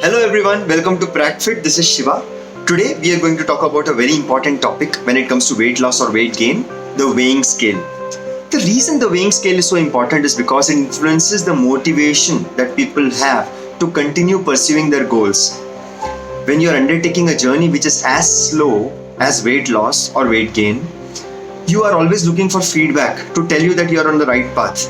Hello everyone, welcome to PractFit. This is Shiva. Today we are going to talk about a very important topic when it comes to weight loss or weight gain, the weighing scale. The reason the weighing scale is so important is because it influences the motivation that people have to continue pursuing their goals. When you are undertaking a journey which is as slow as weight loss or weight gain, you are always looking for feedback to tell you that you are on the right path.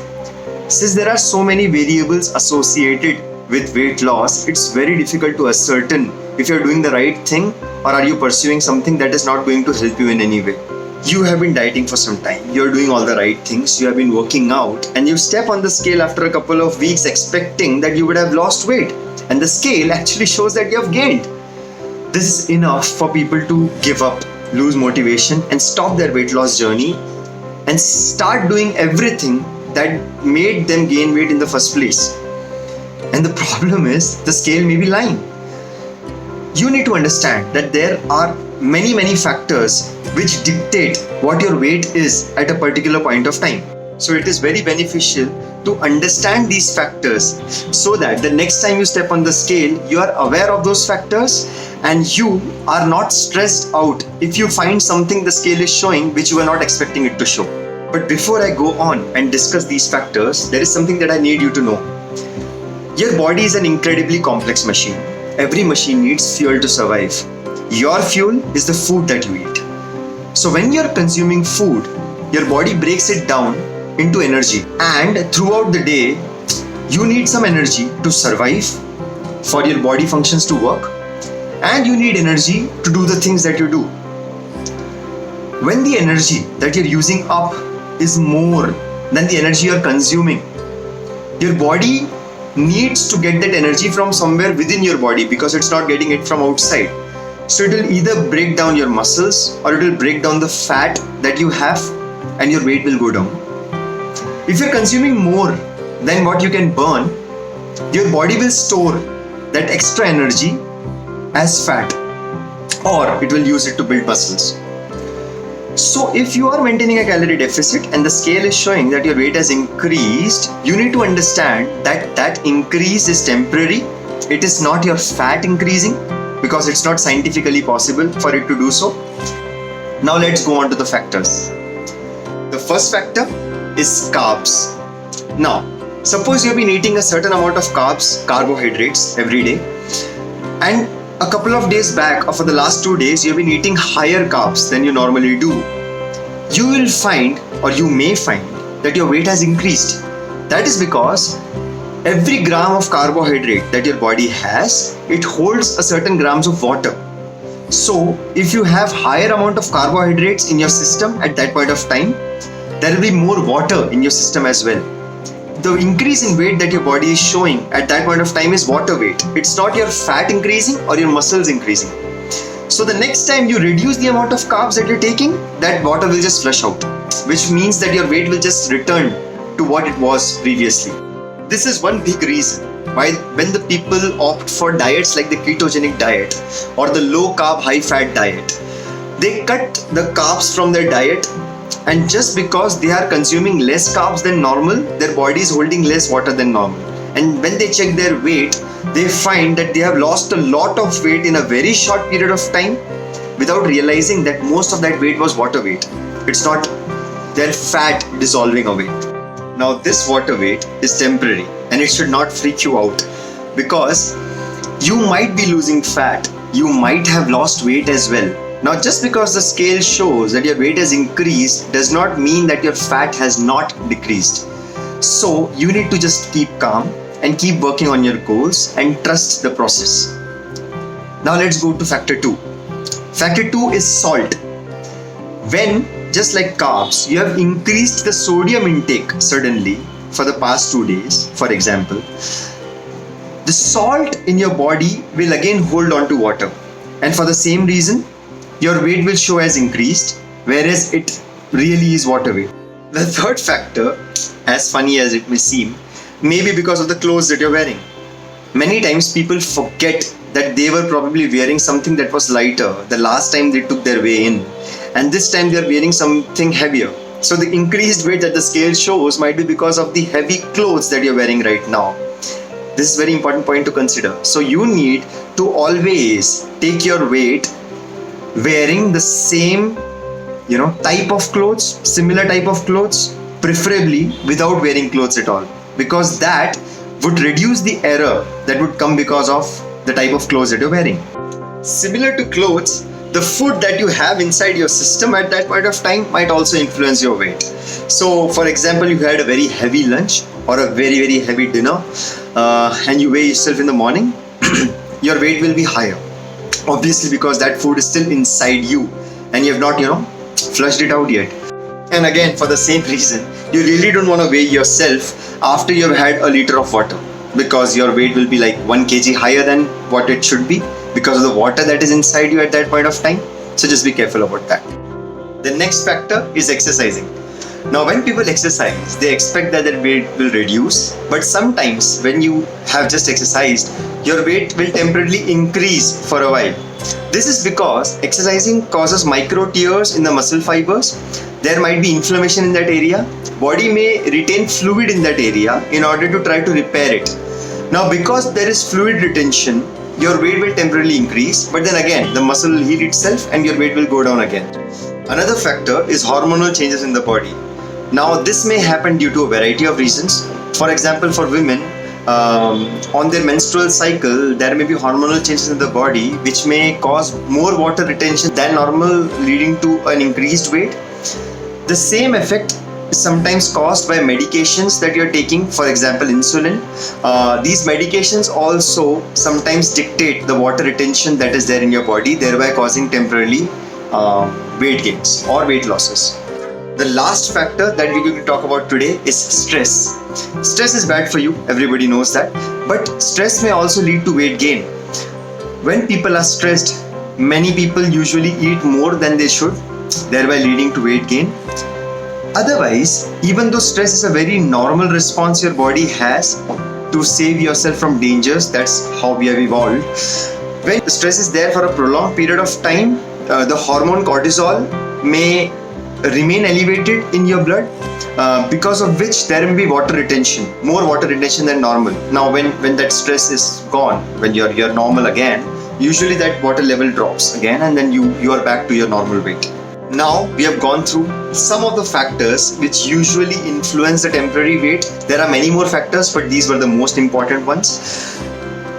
Since there are so many variables associated with weight loss, it's very difficult to ascertain if you're doing the right thing or are you pursuing something that is not going to help you in any way. You have been dieting for some time, you're doing all the right things, you have been working out, and you step on the scale after a couple of weeks expecting that you would have lost weight, and the scale actually shows that you have gained. This is enough for people to give up, lose motivation, and stop their weight loss journey and start doing everything that made them gain weight in the first place. And the problem is, the scale may be lying. You need to understand that there are many factors which dictate what your weight is at a particular point of time. So it is very beneficial to understand these factors so that the next time you step on the scale, you are aware of those factors and you are not stressed out if you find something the scale is showing which you are not expecting it to show. But before I go on and discuss these factors, there is something that I need you to know. Your body is an incredibly complex machine. Every machine needs fuel to survive. Your fuel is the food that you eat. So when you're consuming food, your body breaks it down into energy. And throughout the day, you need some energy to survive, for your body functions to work, and you need energy to do the things that you do. When the energy that you're using up is more than the energy you're consuming, your body needs to get that energy from somewhere within your body because it's not getting it from outside. So it will either break down your muscles or it will break down the fat that you have and your weight will go down. If you're consuming more than what you can burn, your body will store that extra energy as fat or it will use it to build muscles. So if you are maintaining a calorie deficit and the scale is showing that your weight has increased, you need to understand that that increase is temporary. It is not your fat increasing because it's not scientifically possible for it to do so. Now let's go on to the factors. The first factor is carbs. Now, suppose you've been eating a certain amount of carbs, carbohydrates every day, and a couple of days back or for the last 2 days you've been eating higher carbs than you normally do. You will find or you may find that your weight has increased. That is because every gram of carbohydrate that your body has, it holds a certain grams of water. So if you have higher amount of carbohydrates in your system at that point of time, there will be more water in your system as well. The increase in weight that your body is showing at that point of time is water weight. It's not your fat increasing or your muscles increasing. So the next time you reduce the amount of carbs that you're taking, that water will just flush out, which means that your weight will just return to what it was previously. This is one big reason why when the people opt for diets like the ketogenic diet or the low carb high fat diet, they cut the carbs from their diet. And just because they are consuming less carbs than normal, their body is holding less water than normal. And when they check their weight, they find that they have lost a lot of weight in a very short period of time without realizing that most of that weight was water weight. It's not their fat dissolving away. Now this water weight is temporary and it should not freak you out because you might be losing fat, you might have lost weight as well. Now just because the scale shows that your weight has increased does not mean that your fat has not decreased. So you need to just keep calm and keep working on your goals and trust the process. Now let's go to factor 2. Factor 2 is salt. When, just like carbs, you have increased the sodium intake suddenly for the past 2 days, for example, the salt in your body will again hold on to water. And for the same reason, your weight will show as increased, whereas it really is water weight. The third factor, as funny as it may seem, may be because of the clothes that you're wearing. Many times people forget that they were probably wearing something that was lighter the last time they took their way in, and this time they're wearing something heavier. So the increased weight that the scale shows might be because of the heavy clothes that you're wearing right now. This is very important point to consider. So you need to always take your weight wearing the same type of clothes, similar type of clothes, preferably without wearing clothes at all, because that would reduce the error that would come because of the type of clothes that you're wearing. Similar to clothes, the food that you have inside your system at that point of time might also influence your weight. So for example, you had a very heavy lunch or a very very heavy dinner, and you weigh yourself in the morning, your weight will be higher, obviously, because that food is still inside you and you have not flushed it out yet. And again, for the same reason, you really don't want to weigh yourself after you have had a liter of water, because your weight will be like 1 kg higher than what it should be because of the water that is inside you at that point of time. So just be careful about that. The next factor is exercising. Now when people exercise, they expect that their weight will reduce, but sometimes when you have just exercised, your weight will temporarily increase for a while. This is because exercising causes micro tears in the muscle fibers. There might be inflammation in that area. Body may retain fluid in that area in order to try to repair it. Now because there is fluid retention, your weight will temporarily increase, but then again the muscle will heal itself and your weight will go down again. Another factor is hormonal changes in the body. Now this may happen due to a variety of reasons. For example, for women, on their menstrual cycle, there may be hormonal changes in the body which may cause more water retention than normal, leading to an increased weight. The same effect is sometimes caused by medications that you're taking, for example insulin. These medications also sometimes dictate the water retention that is there in your body, thereby causing temporarily weight gains or weight losses. The last factor that we're going to talk about today is stress. Stress is bad for you, everybody knows that, but stress may also lead to weight gain. When people are stressed, many people usually eat more than they should, thereby leading to weight gain. Otherwise, even though stress is a very normal response your body has to save yourself from dangers, that's how we have evolved. When stress is there for a prolonged period of time, the hormone cortisol may remain elevated in your blood, because of which there may be water retention, more water retention than normal. Now when that stress is gone, when you're normal again, usually that water level drops again and then you are back to your normal weight. Now we have gone through some of the factors which usually influence the temporary weight. There are many more factors, but these were the most important ones.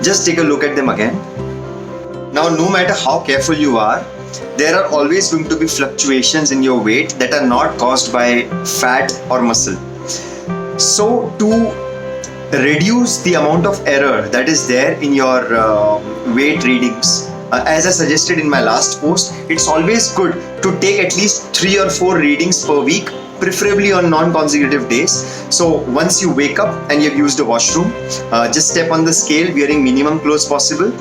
Just take a look at them again. Now no matter how careful you are, there are always going to be fluctuations in your weight that are not caused by fat or muscle. So to reduce the amount of error that is there in your weight readings, as I suggested in my last post, it's always good to take at least 3 or 4 readings per week, preferably on non-consecutive days. So once you wake up and you've used a washroom, just step on the scale wearing minimum clothes possible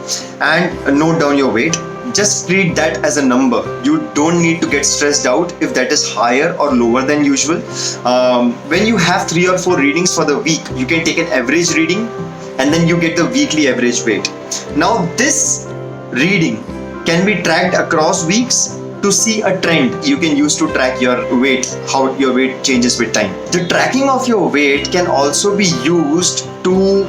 and note down your weight. Just treat that as a number. You don't need to get stressed out if that is higher or lower than usual. When you have 3 or 4 readings for the week, you can take an average reading and then you get the weekly average weight. Now this reading can be tracked across weeks to see a trend you can use to track your weight, how your weight changes with time. The tracking of your weight can also be used to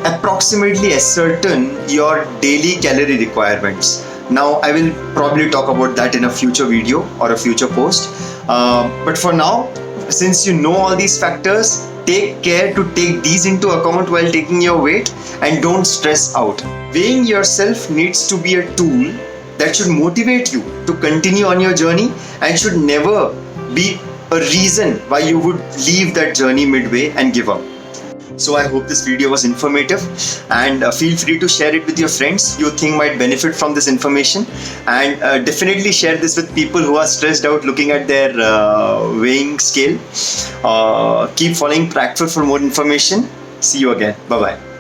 approximately ascertain your daily calorie requirements. Now I will probably talk about that in a future video or a future post, but for now, since you know all these factors, take care to take these into account while taking your weight and don't stress out. Weighing yourself needs to be a tool that should motivate you to continue on your journey and should never be a reason why you would leave that journey midway and give up. So I hope this video was informative, and feel free to share it with your friends you think might benefit from this information, and definitely share this with people who are stressed out looking at their weighing scale. Keep following Practical for more information. See you again. Bye bye.